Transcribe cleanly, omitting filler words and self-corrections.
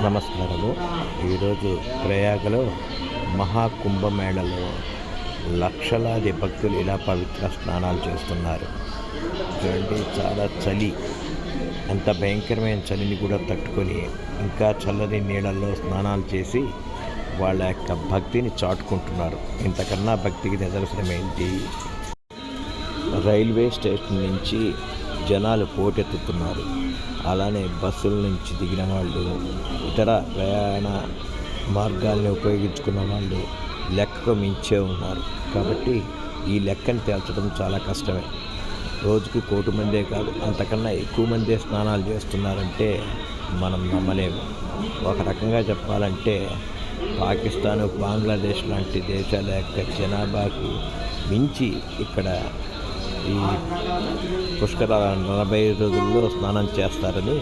నమస్కారాలు. ఈరోజు ప్రయాగలో మహాకుంభమేళలో లక్షలాది భక్తులు ఇలా పవిత్ర స్నానాలు చేస్తున్నారు. చూడండి, చాలా చలి, అంత భయంకరమైన చలిని కూడా తట్టుకొని ఇంకా చల్లని నీళ్ళల్లో స్నానాలు చేసి వాళ్ళ యొక్క భక్తిని చాటుకుంటున్నారు. ఇంతకన్నా భక్తికి నిదర్శనం ఏంటి? రైల్వే స్టేషన్ నుంచి జనాలు పోటెత్తుతున్నారు. అలానే బస్సుల నుంచి దిగిన వాళ్ళు, ఇతర ప్రయాణ మార్గాల్ని ఉపయోగించుకున్న వాళ్ళు లెక్కకు మించే ఉన్నారు. కాబట్టి ఈ లెక్కను తేల్చడం చాలా కష్టమే. రోజుకి 1,000,000 మందే కాదు, అంతకన్నా ఎక్కువ మందే స్నానాలు చేస్తున్నారంటే మనం నమ్మలేము. ఒక రకంగా చెప్పాలంటే పాకిస్తాను, బంగ్లాదేశ్ లాంటి దేశాల యొక్క జనాభాకు మించి ఇక్కడ ఈ పుష్కరాల 40 రోజుల్లో స్నానం చేస్తారని